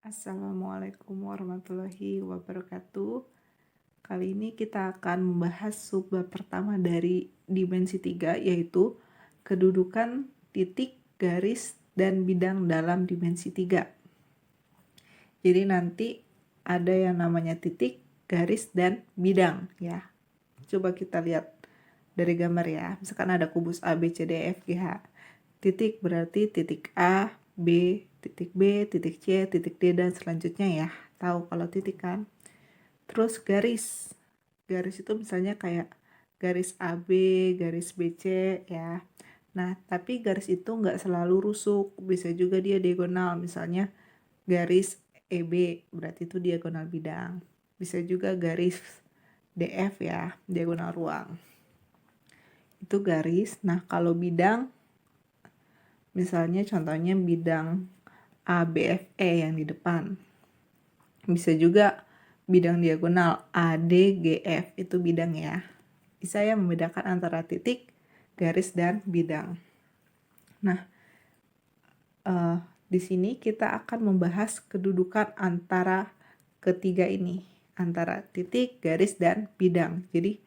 Assalamualaikum warahmatullahi wabarakatuh. Kali ini kita akan membahas subbab pertama dari dimensi 3, yaitu kedudukan titik, garis, dan bidang dalam dimensi 3. Jadi nanti ada yang namanya titik, garis, dan bidang ya. Coba kita lihat dari gambar ya. Misalkan ada kubus A, B, C, D, E, F, G, H. Titik berarti titik A, B, titik B, titik C, titik D, dan selanjutnya ya. Tahu kalau titik kan. Terus garis. Garis itu misalnya kayak garis AB, garis BC ya. Nah, tapi garis itu nggak selalu rusuk. Bisa juga dia diagonal. Misalnya garis EB, berarti itu diagonal bidang. Bisa juga garis DF ya, diagonal ruang. Itu garis. Nah, kalau bidang, misalnya contohnya bidang ABFE yang di depan. Bisa juga bidang diagonal ADGF, itu bidang ya. Bisa ya membedakan antara titik, garis, dan bidang. Nah, di sini kita akan membahas kedudukan antara ketiga ini, antara titik, garis, dan bidang. Jadi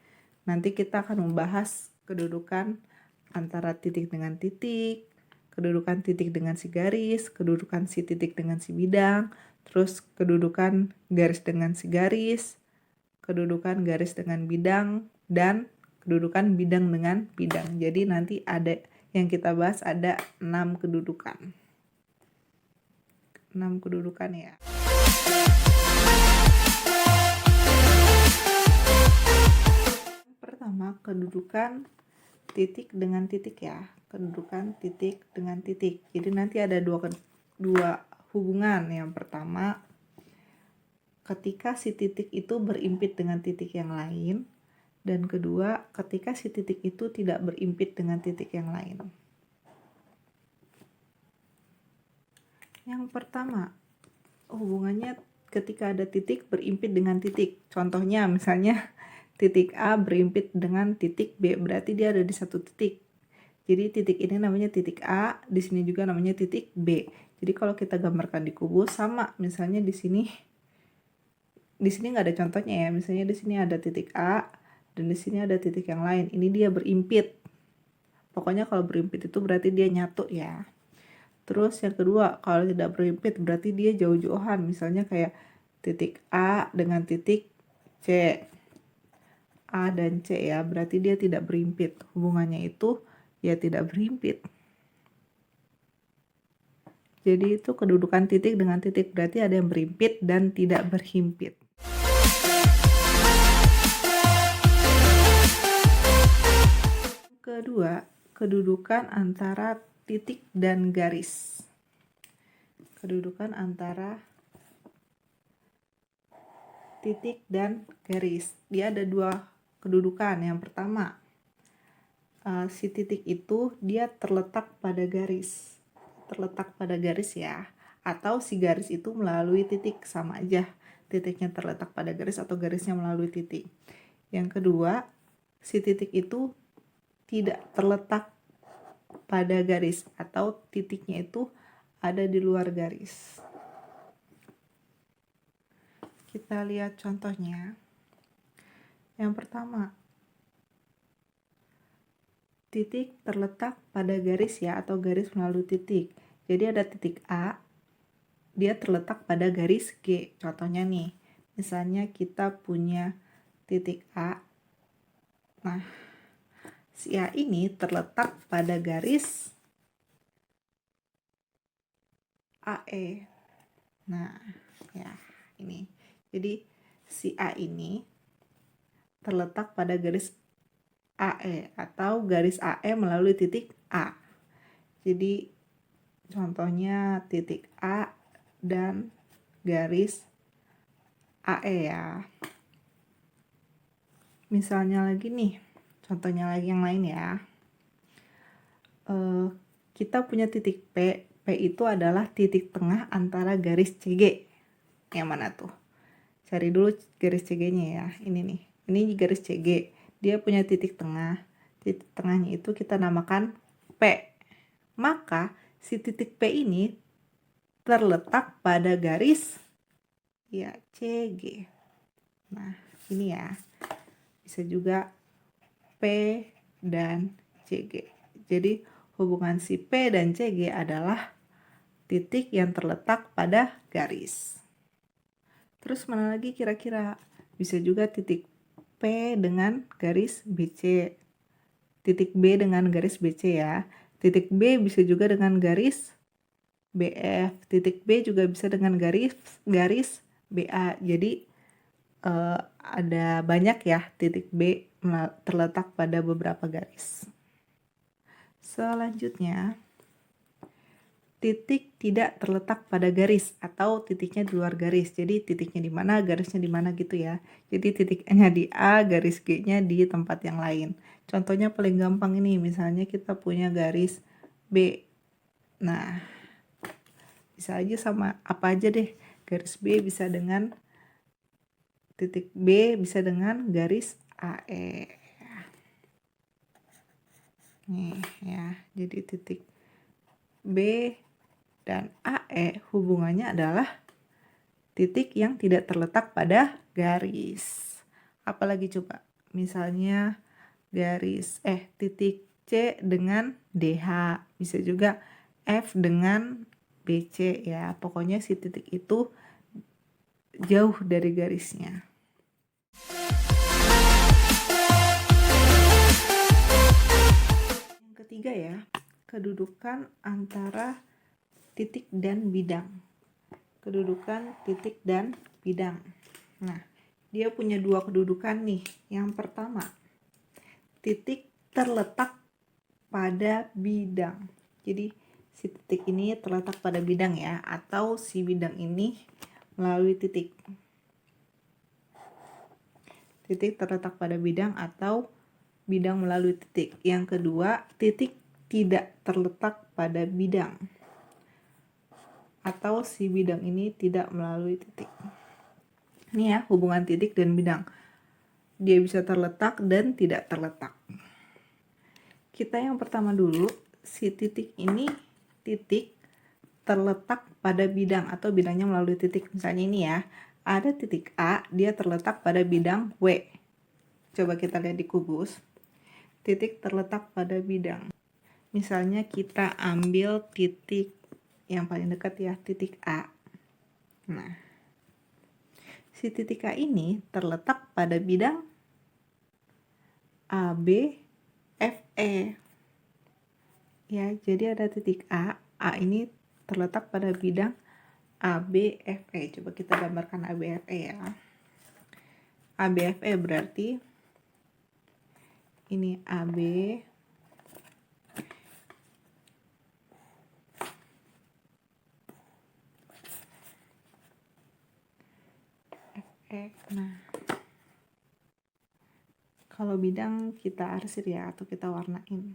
nanti kita akan membahas kedudukan antara titik dengan titik, kedudukan titik dengan si garis, kedudukan si titik dengan si bidang, terus kedudukan garis dengan si garis, kedudukan garis dengan bidang, dan kedudukan bidang dengan bidang. Jadi nanti ada yang kita bahas ada 6 kedudukan. 6 kedudukan ya. Pertama, kedudukan titik dengan titik ya. Kedudukan titik dengan titik. Jadi nanti ada dua hubungan. Yang pertama, ketika si titik itu berimpit dengan titik yang lain, dan kedua, ketika si titik itu tidak berimpit dengan titik yang lain. Yang pertama, hubungannya ketika ada titik berimpit dengan titik. Contohnya misalnya titik A berimpit dengan titik B, berarti dia ada di satu titik. Jadi titik ini namanya titik A, di sini juga namanya titik B. Jadi kalau kita gambarkan di kubus sama, misalnya di sini nggak ada contohnya ya. Misalnya di sini ada titik A dan di sini ada titik yang lain. Ini dia berimpit. Pokoknya kalau berimpit itu berarti dia nyatu ya. Terus yang kedua, kalau tidak berimpit berarti dia jauh-jauhan. Misalnya kayak titik A dengan titik C. A dan C ya, berarti dia tidak berimpit. Hubungannya itu ya tidak berimpit. Jadi itu kedudukan titik dengan titik, berarti ada yang berimpit dan tidak berhimpit. Kedua, kedudukan antara titik dan garis. Kedudukan antara titik dan garis. Dia ada dua kedudukan. Yang pertama, si titik itu dia terletak pada garis. Terletak pada garis ya. Atau si garis itu melalui titik, sama aja. Titiknya terletak pada garis atau garisnya melalui titik. Yang kedua, si titik itu tidak terletak pada garis atau titiknya itu ada di luar garis. Kita lihat contohnya. Yang pertama, titik terletak pada garis ya, atau garis melalui titik. Jadi ada titik A, dia terletak pada garis G. Contohnya nih, misalnya kita punya titik A. Nah, si A ini terletak pada garis AE. Nah, ya ini. Jadi si A ini terletak pada garis AE atau garis AE melalui titik A. Jadi contohnya titik A dan garis AE ya. Misalnya lagi nih, contohnya lagi yang lain ya. Kita punya titik P. P itu adalah titik tengah antara garis CG. Yang mana tuh? Cari dulu garis CG-nya ya. Ini nih. Ini garis CG. Dia punya titik tengah. Titik tengahnya itu kita namakan P. Maka si titik P ini terletak pada garis ya CG. Nah, ini ya. Bisa juga P dan CG. Jadi hubungan si P dan CG adalah titik yang terletak pada garis. Terus mana lagi kira-kira? Bisa juga titik P dengan garis BC. Titik B dengan garis BC ya. Titik B bisa juga dengan garis BF. Titik B juga bisa dengan garis BA. Jadi ada banyak ya titik B terletak pada beberapa garis. Selanjutnya, titik tidak terletak pada garis atau titiknya di luar garis. Jadi titiknya di mana, garisnya di mana gitu ya. Jadi titiknya di A, garis G-nya di tempat yang lain. Contohnya paling gampang ini, misalnya kita punya garis B. Nah, bisa aja sama apa aja deh. Garis B bisa dengan titik B, bisa dengan garis AE. Nih ya, jadi titik B dan AE hubungannya adalah titik yang tidak terletak pada garis. Apalagi coba, misalnya titik C dengan DH, bisa juga F dengan BC ya. Pokoknya si titik itu jauh dari garisnya. Yang ketiga ya, kedudukan antara titik dan bidang. Kedudukan titik dan bidang. Nah, dia punya dua kedudukan nih. Yang pertama, titik terletak pada bidang. Jadi si titik ini terletak pada bidang ya, atau si bidang ini melalui titik. Titik terletak pada bidang atau bidang melalui titik. Yang kedua, titik tidak terletak pada bidang atau si bidang ini tidak melalui titik. Ini ya hubungan titik dan bidang. Dia bisa terletak dan tidak terletak. Kita yang pertama dulu, si titik ini titik terletak pada bidang atau bidangnya melalui titik. Misalnya ini ya, ada titik A, dia terletak pada bidang W. Coba kita lihat di kubus. Titik terletak pada bidang. Misalnya kita ambil titik yang paling dekat ya, titik A. Nah, si titik A ini terletak pada bidang AB, FE. Ya, jadi ada titik A ini terletak pada bidang AB, FE. Coba kita gambarkan AB, FE ya. AB, FE berarti ini AB, FE. Nah, kalau bidang kita arsir ya, atau kita warnain.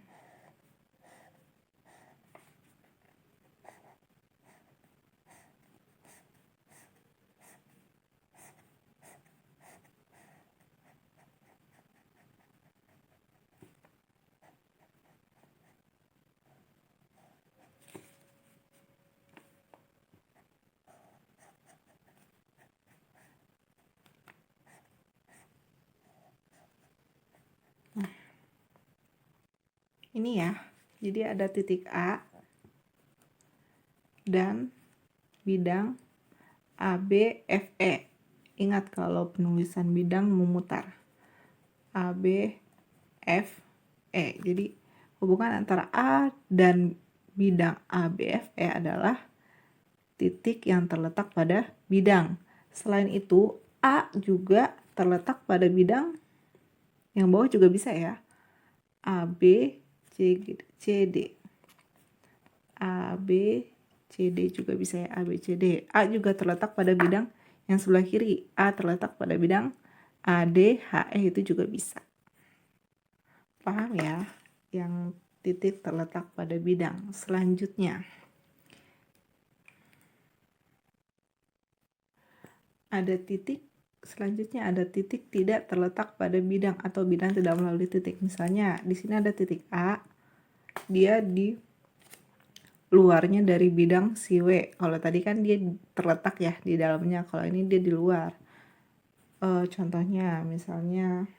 Nah, ini ya, jadi ada titik A dan bidang AB, FE. Ingat kalau penulisan bidang memutar. AB, FE. Jadi hubungan antara A dan bidang ABFE adalah titik yang terletak pada bidang. Selain itu, A juga terletak pada bidang yang bawah juga bisa ya. AB, CD. AB, CD juga bisa ya, AB, CD. A juga terletak pada bidang yang sebelah kiri. A terletak pada bidang AD, HE itu juga bisa. Paham ya? Yang titik terletak pada bidang. Selanjutnya, ada titik tidak terletak pada bidang atau bidang tidak melalui titik. Misalnya di sini ada titik A, dia di luarnya dari bidang si W. Kalau tadi kan dia terletak ya di dalamnya, kalau ini dia di luar. Contohnya misalnya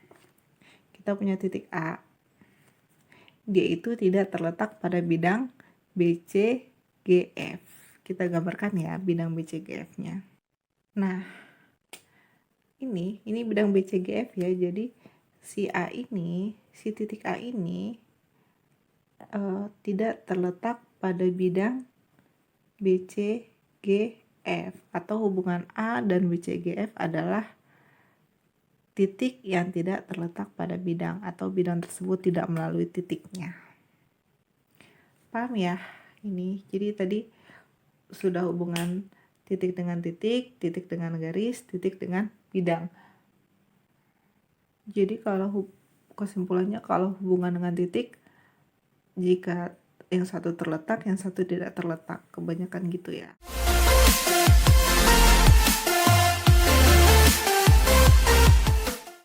kita punya titik A, dia itu tidak terletak pada bidang BCGF. Kita gambarkan ya bidang BCGF-nya. Nah, ini bidang BCGF ya. Jadi si A ini, si titik A ini tidak terletak pada bidang BCGF, atau hubungan A dan BCGF adalah titik yang tidak terletak pada bidang, atau bidang tersebut tidak melalui titiknya. Paham ya? Ini jadi tadi sudah hubungan titik dengan titik, titik dengan garis, titik dengan bidang. Jadi kalau kesimpulannya, kalau hubungan dengan titik, jika yang satu terletak, yang satu tidak terletak, kebanyakan gitu ya.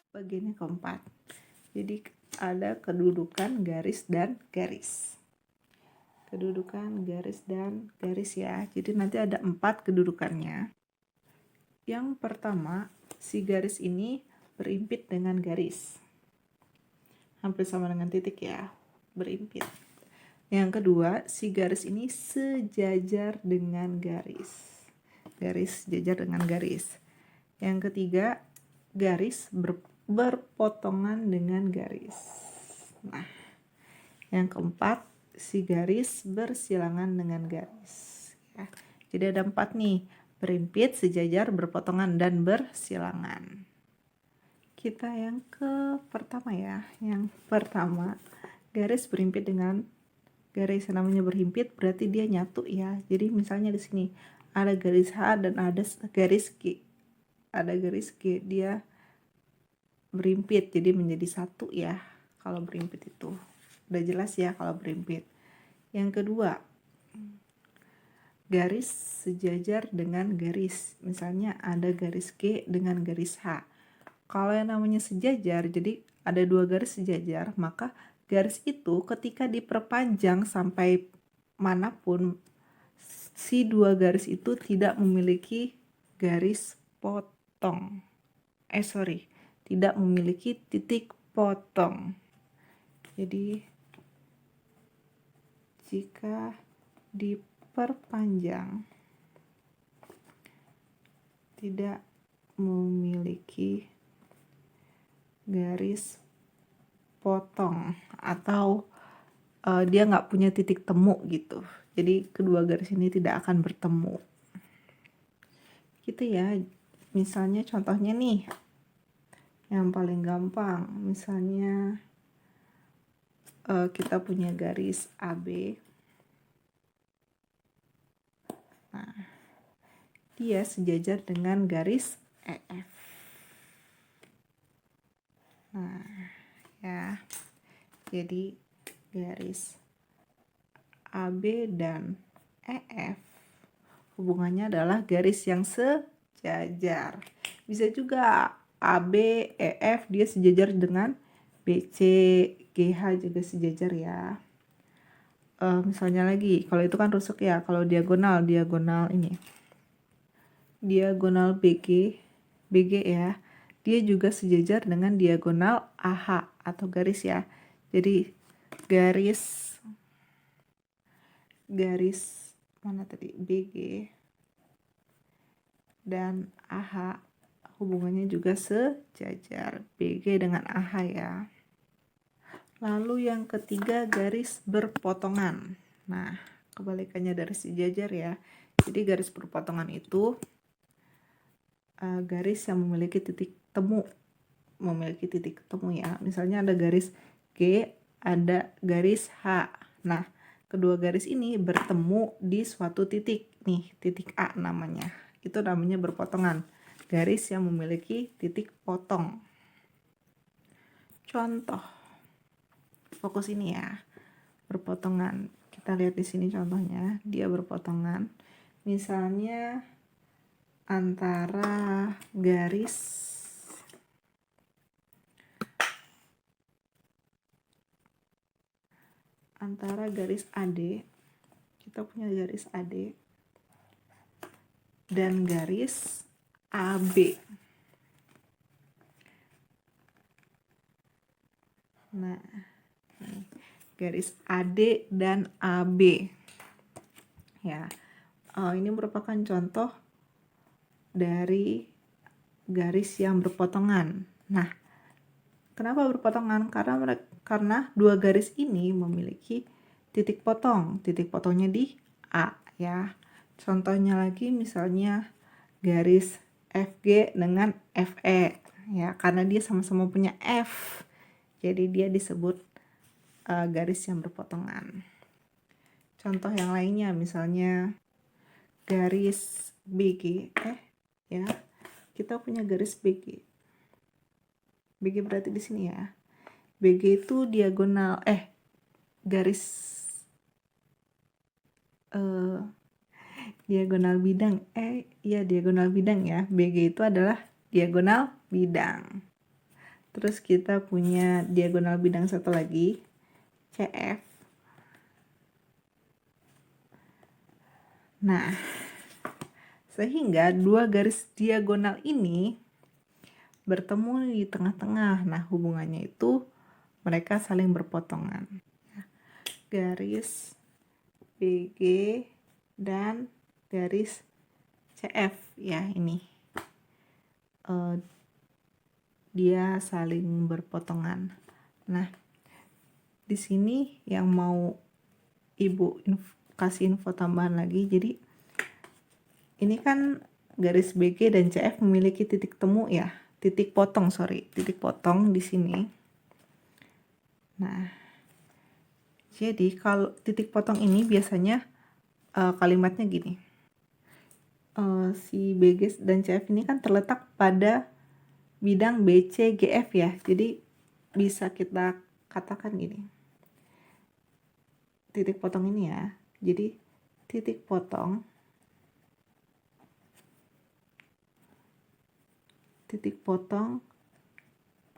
Bagiannya keempat, jadi ada kedudukan garis dan garis. Kedudukan garis dan garis ya, jadi nanti ada 4 kedudukannya. Yang pertama, si garis ini berimpit dengan garis, hampir sama dengan titik ya, berimpit. Yang kedua, si garis ini sejajar dengan garis, garis sejajar dengan garis. Yang ketiga, garis berpotongan dengan garis. Nah, yang keempat, si garis bersilangan dengan garis ya. Jadi ada 4 nih, berimpit, sejajar, berpotongan, dan bersilangan. Kita yang ke pertama ya. Yang pertama, garis berimpit dengan garis. Namanya berhimpit berarti dia nyatu ya. Jadi misalnya di sini ada garis H dan ada garis G. Ada garis G, dia berimpit jadi menjadi satu ya. Kalau berimpit itu udah jelas ya kalau berimpit. Yang kedua, garis sejajar dengan garis. Misalnya ada garis G dengan garis H. Kalau yang namanya sejajar, jadi ada 2 garis sejajar, maka garis itu ketika diperpanjang sampai manapun, si 2 garis itu tidak memiliki garis potong. Tidak memiliki titik potong. Jadi jika diperpanjang tidak memiliki garis potong, atau dia nggak punya titik temu gitu. Jadi kedua garis ini tidak akan bertemu. Gitu ya. Misalnya contohnya nih, yang paling gampang, misalnya kita punya garis AB. Nah, dia sejajar dengan garis EF. Nah, ya. Jadi garis AB dan EF hubungannya adalah garis yang sejajar. Bisa juga AB, EF dia sejajar dengan BC, GH juga sejajar ya. Misalnya lagi, kalau itu kan rusuk ya. Kalau diagonal ini, diagonal BG ya, dia juga sejajar dengan diagonal AH atau garis ya. Jadi garis mana tadi, BG dan AH hubungannya juga sejajar, BG dengan AH ya. Lalu yang ketiga, garis berpotongan. Nah, kebalikannya dari sejajar ya. Jadi garis berpotongan itu garis yang memiliki titik temu, ya. Misalnya ada garis G, ada garis H. Nah, kedua garis ini bertemu di suatu titik nih, titik A namanya. Itu namanya berpotongan, garis yang memiliki titik potong. Contoh, fokus ini ya, berpotongan. Kita lihat di sini contohnya, dia berpotongan. Misalnya antara garis AD, kita punya garis AD dan garis AB. Nah, garis AD dan AB. Ya, ini merupakan contoh dari garis yang berpotongan. Nah, kenapa berpotongan? Karena dua garis ini memiliki titik potong. Titik potongnya di A, ya. Contohnya lagi misalnya garis FG dengan FE, ya, karena dia sama-sama punya F. Jadi dia disebut garis yang berpotongan. Contoh yang lainnya misalnya garis BG, ya. Kita punya garis BG. BG berarti di sini ya. BG itu diagonal garis diagonal bidang. Diagonal bidang ya. BG itu adalah diagonal bidang. Terus kita punya diagonal bidang satu lagi, CF. Nah, sehingga dua garis diagonal ini bertemu di tengah-tengah. Nah, hubungannya itu mereka saling berpotongan. Garis BG dan garis CF, ya, ini. Dia saling berpotongan. Nah, di sini yang mau Ibu kasih info tambahan lagi. Jadi ini kan garis BG dan CF memiliki titik temu ya, titik potong di sini. Nah, jadi kalau titik potong ini biasanya kalimatnya gini. Si BG dan CF ini kan terletak pada bidang BCGF ya. Jadi bisa kita katakan gini. Titik potong ini ya. Jadi titik potong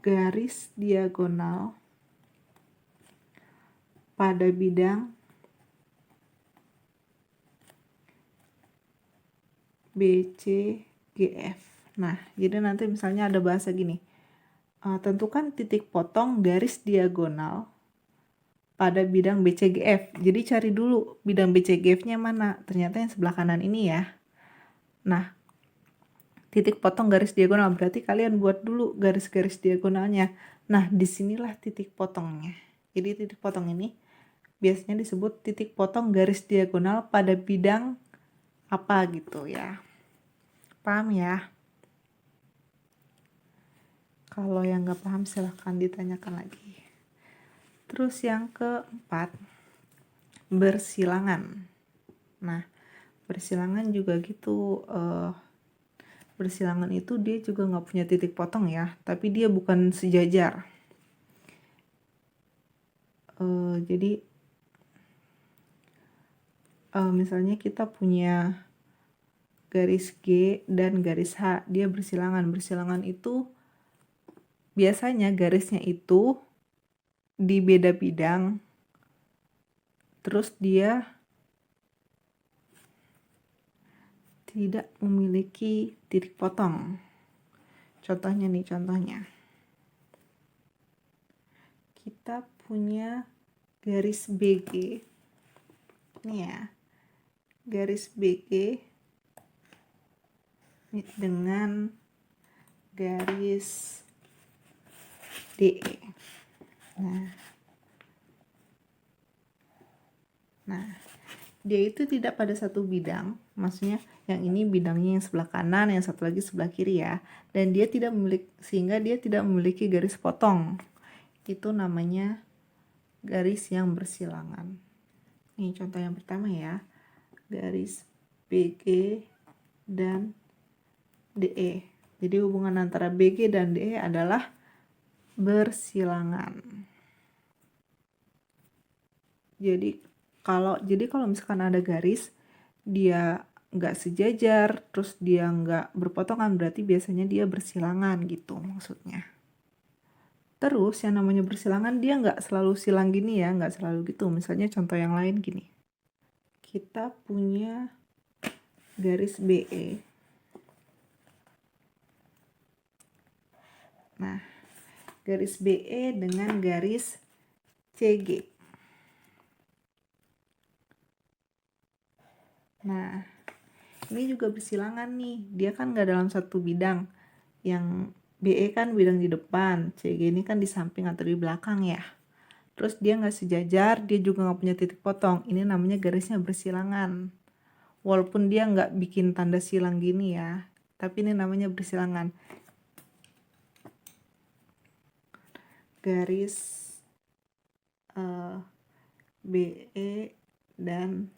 garis diagonal pada bidang BCGF. Nah, jadi nanti misalnya ada bahasa gini, tentukan titik potong garis diagonal pada bidang BCGF. Jadi cari dulu bidang BCGF-nya mana. Ternyata yang sebelah kanan ini ya. Nah, titik potong garis diagonal berarti kalian buat dulu garis-garis diagonalnya. Nah, disinilah titik potongnya. Jadi titik potong ini biasanya disebut titik potong garis diagonal pada bidang apa gitu ya. Paham ya? Kalau yang nggak paham silahkan ditanyakan lagi. Terus yang keempat, bersilangan. Nah, bersilangan juga gitu. Bersilangan itu dia juga nggak punya titik potong ya, tapi dia bukan sejajar. Jadi misalnya kita punya garis G dan garis H, dia bersilangan. Bersilangan itu biasanya garisnya itu di beda bidang, terus dia tidak memiliki titik potong. Contohnya nih, kita punya garis BG, nih ya, garis BG dengan garis DE. Nah, dia itu tidak pada satu bidang, maksudnya yang ini bidangnya yang sebelah kanan, yang satu lagi sebelah kiri ya, dan dia tidak memiliki, sehingga dia tidak memiliki garis potong. Itu namanya garis yang bersilangan. Ini contoh yang pertama ya, garis BG dan DE. Jadi hubungan antara BG dan DE adalah bersilangan. Jadi kalau misalkan ada garis dia nggak sejajar, terus dia nggak berpotongan, berarti biasanya dia bersilangan gitu maksudnya. Terus yang namanya bersilangan dia nggak selalu silang gini ya, nggak selalu gitu. Misalnya contoh yang lain gini. kita punya garis BE. Nah, garis BE dengan garis CG. Nah, ini juga bersilangan nih. Dia kan nggak dalam satu bidang. Yang BE kan bidang di depan, CG ini kan di samping atau di belakang ya. Terus dia nggak sejajar, dia juga nggak punya titik potong. Ini namanya garisnya bersilangan. Walaupun dia nggak bikin tanda silang gini ya, tapi ini namanya bersilangan. Garis BE dan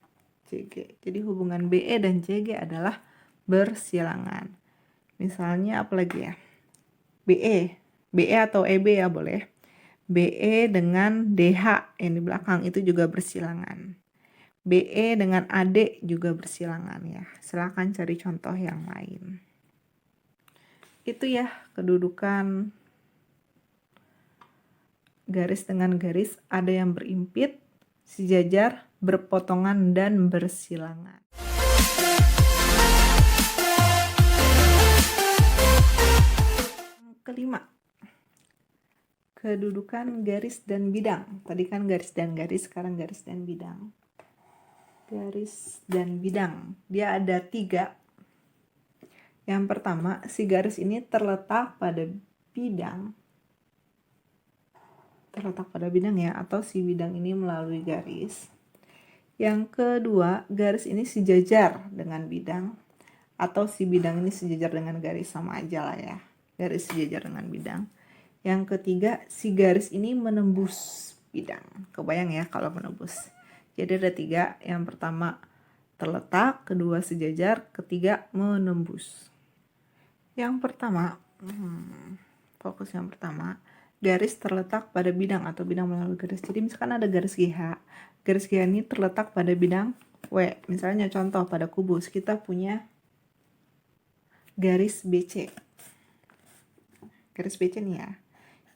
CG. Jadi hubungan BE dan CG adalah bersilangan. Misalnya apa lagi ya? BE atau EB ya boleh. BE dengan DH yang di belakang itu juga bersilangan. BE dengan AD juga bersilangan ya. Silakan cari contoh yang lain. Itu ya kedudukan garis dengan garis, ada yang berimpit, sejajar, berpotongan, dan bersilangan. Kelima, kedudukan garis dan bidang. Tadi kan garis dan garis, sekarang garis dan bidang. Garis dan bidang, dia ada 3. Yang pertama, si garis ini terletak pada bidang ya, atau si bidang ini melalui garis. Yang kedua, garis ini sejajar dengan bidang, atau si bidang ini sejajar dengan garis, sama aja lah ya, garis sejajar dengan bidang. Yang ketiga, si garis ini menembus bidang. Kebayang ya kalau menembus. Jadi ada 3, yang pertama terletak, kedua sejajar, ketiga menembus. Yang pertama, fokus yang pertama, garis terletak pada bidang atau bidang melalui garis. Jadi misalkan ada garis GH. Garis GH ini terletak pada bidang W. Misalnya contoh pada kubus kita punya garis BC. Garis BC nih ya.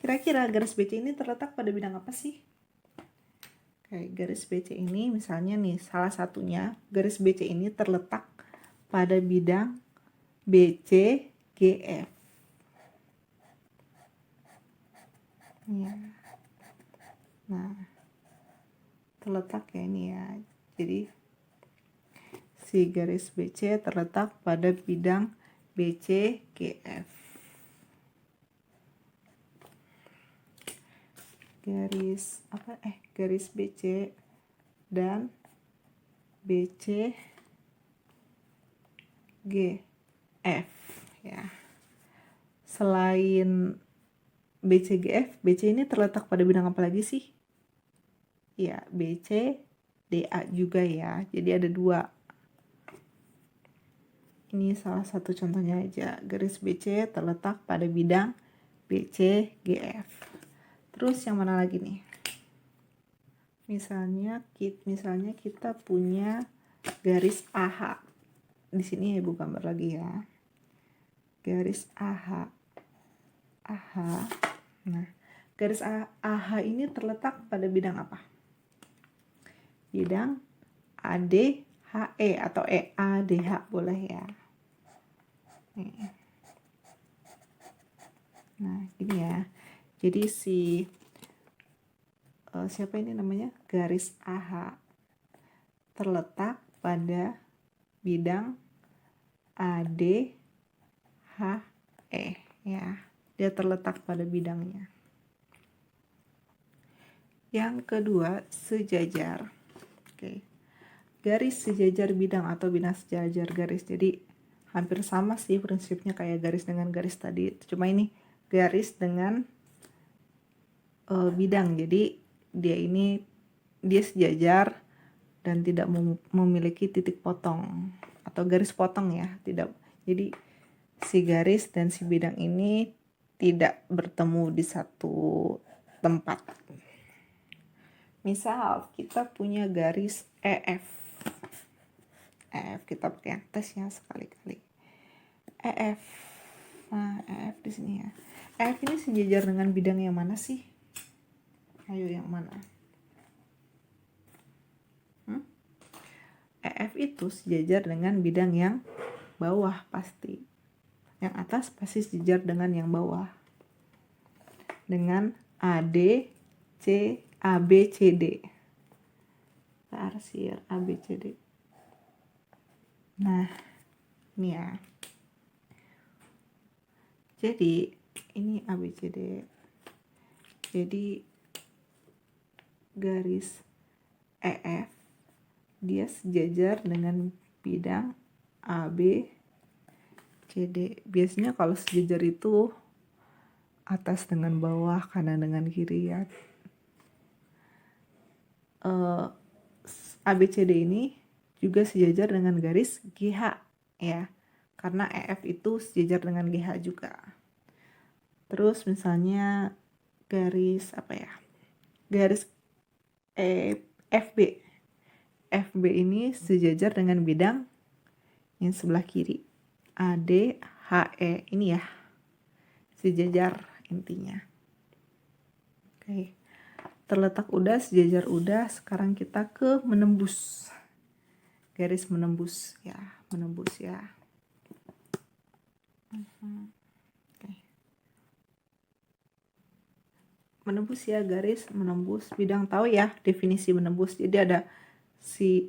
Kira-kira garis BC ini terletak pada bidang apa sih? Kayak garis BC ini misalnya nih, salah satunya garis BC ini terletak pada bidang BC GF. Ya. Nah, terletak ya ini ya. Jadi si garis BC terletak pada bidang BC GF. Garis BC dan BC GF ya. Selain BCGF, BC ini terletak pada bidang apa lagi sih? Ya, BC DA juga ya. Jadi ada 2. Ini salah satu contohnya aja. Garis BC terletak pada bidang BCGF. Terus yang mana lagi nih? Misalnya kita punya garis AH. Di sini Ibu gambar lagi ya. Garis AH. Nah, garis AH ini terletak pada bidang apa? Bidang ADHE atau EADH boleh ya. Nah, ini ya. Jadi siapa ini namanya? Garis AH terletak pada bidang ADHE ya. Dia terletak pada bidangnya. Yang kedua, sejajar. Oke. Garis sejajar bidang atau bidang sejajar garis. Jadi hampir sama sih prinsipnya kayak garis dengan garis tadi. Cuma ini garis dengan bidang. Jadi dia sejajar dan tidak memiliki titik potong atau garis potong ya. Tidak. Jadi si garis dan si bidang ini tidak bertemu di satu tempat. Misal kita punya garis EF. Kita pakai yang tes ya sekali-kali. EF. Nah, EF di sini ya. EF ini sejajar dengan bidang yang mana sih? Ayo yang mana? EF itu sejajar dengan bidang yang bawah pasti. Yang atas pasti sejajar dengan yang bawah. Dengan AD, AB, CD. Kita arsir AB, CD. Nah, ini ya. Jadi, ini AB, CD. Jadi, garis EF dia sejajar dengan bidang AB, CD. Biasanya kalau sejajar itu atas dengan bawah, kanan dengan kiri ya. ABCD ini juga sejajar dengan garis GH ya, karena EF itu sejajar dengan GH juga. Terus misalnya garis apa ya, garis FB. FB ini sejajar dengan bidang yang sebelah kiri, AD, HE ini ya, sejajar intinya. Oke, terletak udah, sejajar udah. Sekarang kita ke menembus, garis menembus ya, menembus ya. Oke. Menembus ya, garis menembus bidang. Tahu ya definisi menembus? Jadi ada si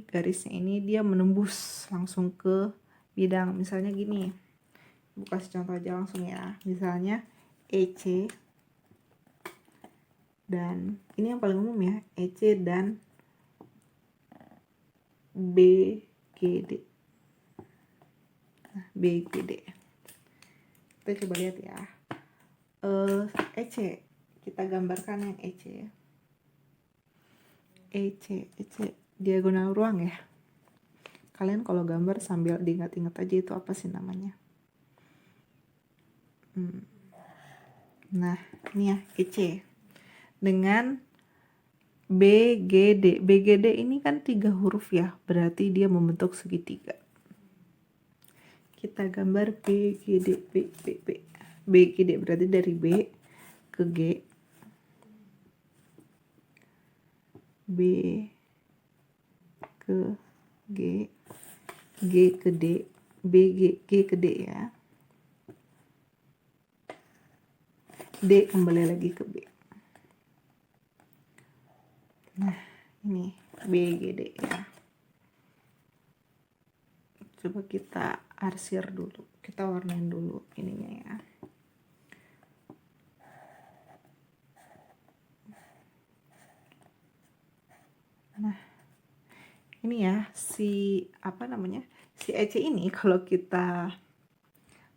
garisnya ini dia menembus langsung ke bidang. Misalnya gini, buka contoh aja langsung ya. Misalnya EC dan ini yang paling umum ya, EC dan BGD. Nah, BGD. Kita coba lihat ya. EC, kita gambarkan yang EC. EC diagonal ruang ya. Kalian kalau gambar sambil diingat-ingat aja itu apa sih namanya. Nah, ini ya EC dengan BGD. BGD ini kan 3 huruf ya, berarti dia membentuk segitiga. Kita gambar BGD. BGD berarti dari B ke G, B ke G, G ke D, BG, G ke D ya, D kembali lagi ke B. Nah, ini BGD ya. Coba kita arsir dulu, kita warnain dulu ininya ya. Nah, ini ya si EC ini kalau kita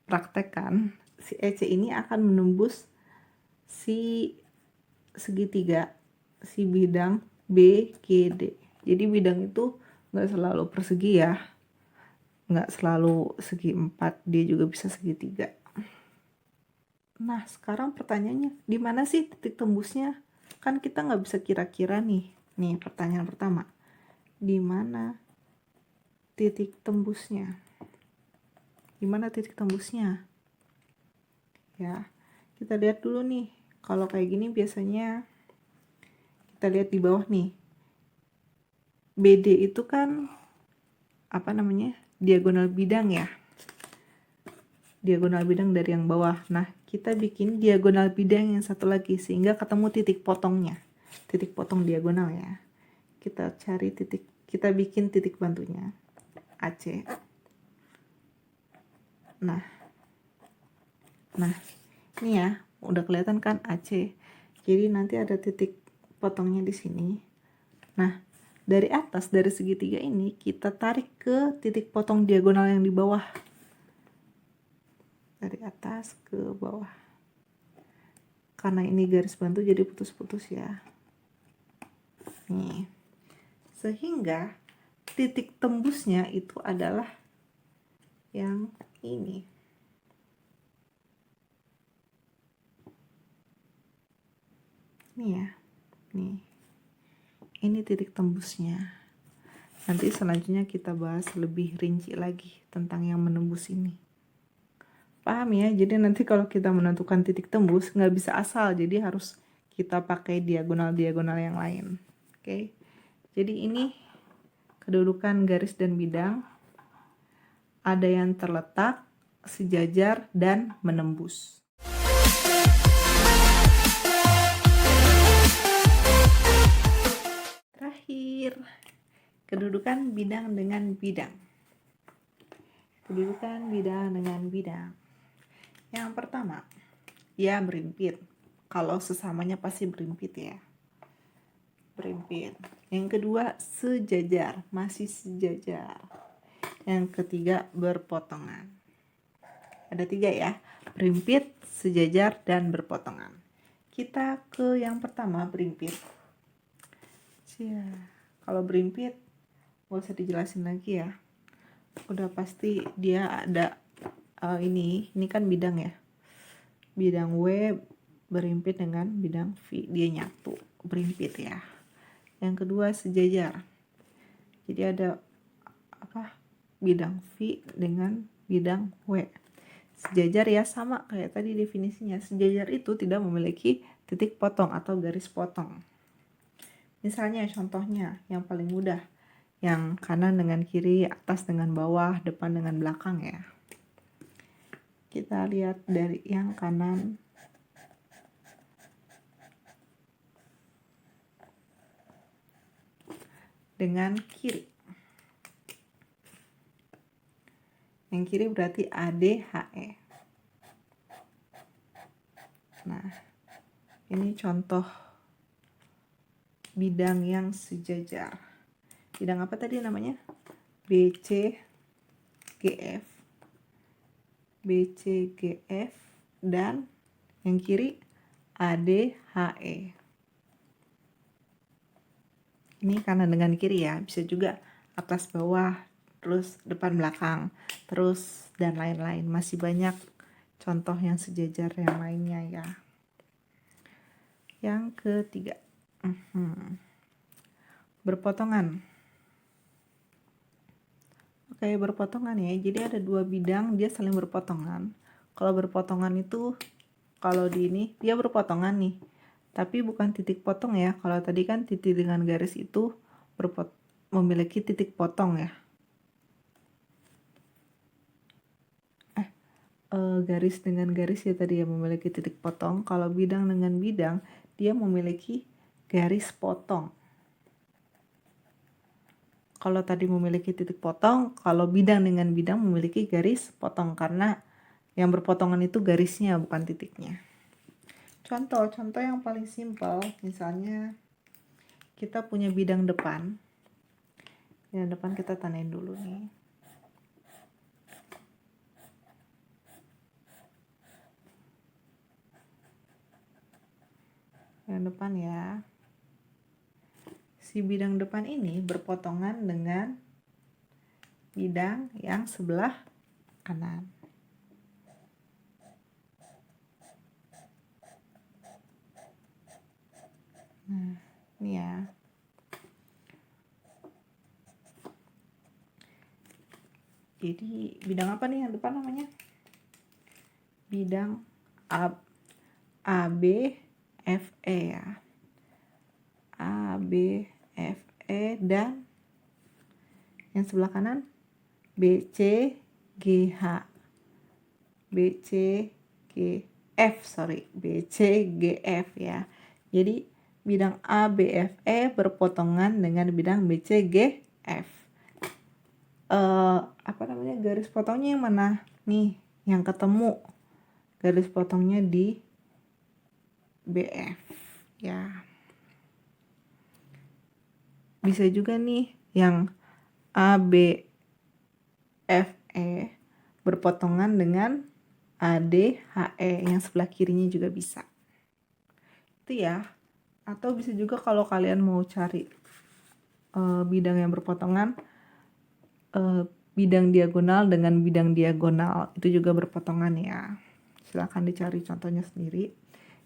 praktekkan, si EC ini akan menembus si segitiga, si bidang BGD. Jadi bidang itu nggak selalu persegi ya, nggak selalu segi 4, dia juga bisa segitiga. Nah, sekarang pertanyaannya, di mana sih titik tembusnya? Kan kita nggak bisa kira-kira nih. Nih pertanyaan pertama, di mana titik tembusnya? Di mana titik tembusnya? Ya, kita lihat dulu nih. Kalau kayak gini biasanya kita lihat di bawah nih. BD itu kan diagonal bidang ya. Diagonal bidang dari yang bawah. Nah, kita bikin diagonal bidang yang satu lagi sehingga ketemu titik potongnya. Titik potong diagonal ya. Kita cari titik, kita bikin titik bantunya. AC. Nah, ini ya, udah kelihatan kan AC. Jadi nanti ada titik potongnya di sini. Nah, dari atas, dari segitiga ini, kita tarik ke titik potong diagonal yang di bawah. Dari atas ke bawah. Karena ini garis bantu jadi putus-putus ya. Nih. Sehingga titik tembusnya itu adalah yang ini. Nih ya. Nih. Ini titik tembusnya. Nanti selanjutnya kita bahas lebih rinci lagi tentang yang menembus ini. Paham ya? Jadi nanti kalau kita menentukan titik tembus nggak bisa asal, jadi harus kita pakai diagonal-diagonal yang lain. Oke. Jadi ini kedudukan garis dan bidang, ada yang terletak, sejajar, dan menembus. Terakhir, kedudukan bidang dengan bidang. Kedudukan bidang dengan bidang. Yang pertama, ya berimpit. Kalau sesamanya pasti berimpit ya. Berimpit. Yang kedua, sejajar, masih sejajar. Yang ketiga, berpotongan. Ada 3 ya, berimpit, sejajar, dan berpotongan. Kita ke yang pertama, berimpit. Kalau berimpit, gak usah dijelasin lagi ya. Udah pasti dia ada ini kan bidang ya. Bidang W berimpit dengan bidang V, dia nyatu, berimpit ya. Yang kedua, sejajar. Jadi ada bidang V dengan bidang W. Sejajar ya, sama kayak tadi definisinya. Sejajar itu tidak memiliki titik potong atau garis potong. Misalnya contohnya yang paling mudah, yang kanan dengan kiri, atas dengan bawah, depan dengan belakang ya. Kita lihat dari yang kanan. Dengan kiri. Yang kiri berarti ADHE. Nah, ini contoh bidang yang sejajar. Bidang apa tadi namanya? BCGF. BCGF dan yang kiri ADHE. Ini kanan dengan kiri ya, bisa juga atas bawah, terus depan belakang, terus dan lain-lain. Masih banyak contoh yang sejajar yang lainnya ya. Yang ketiga, berpotongan. Oke, berpotongan ya. Jadi ada 2 bidang, dia saling berpotongan. Kalau berpotongan itu, kalau di ini dia berpotongan nih, tapi bukan titik potong ya. Kalau tadi kan titik dengan garis itu memiliki titik potong ya. Garis dengan garis ya tadi yang memiliki titik potong. Kalau bidang dengan bidang, dia memiliki garis potong. Kalau tadi memiliki titik potong, kalau bidang dengan bidang memiliki garis potong, karena yang berpotongan itu garisnya bukan titiknya. Contoh yang paling simpel, misalnya kita punya bidang depan. Bidang depan kita tandain dulu nih. Bidang depan ya. Si bidang depan ini berpotongan dengan bidang yang sebelah kanan. Nah, ini ya. Jadi bidang apa nih yang depan namanya? Bidang ABFE ya. ABFE dan yang sebelah kanan BCGH. BCGF ya. Jadi bidang ABFE berpotongan dengan bidang BCGF. Garis potongnya yang mana? Nih, yang ketemu. Garis potongnya di BF ya. Bisa juga nih yang ABFE berpotongan dengan ADHE, yang sebelah kirinya juga bisa. Itu ya. Atau bisa juga kalau kalian mau cari bidang yang berpotongan, bidang diagonal dengan bidang diagonal itu juga berpotongan ya. Silahkan dicari contohnya sendiri.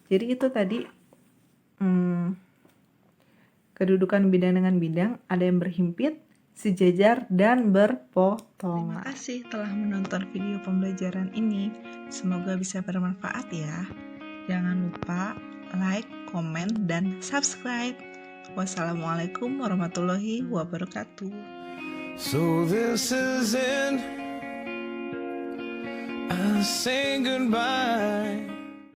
Jadi itu tadi kedudukan bidang dengan bidang, ada yang berhimpit, sejajar, dan berpotongan. Terima kasih telah menonton video pembelajaran ini. Semoga bisa bermanfaat ya. Jangan lupa like, komen, dan subscribe. Wassalamualaikum warahmatullahi wabarakatuh. So this is it. I say goodbye.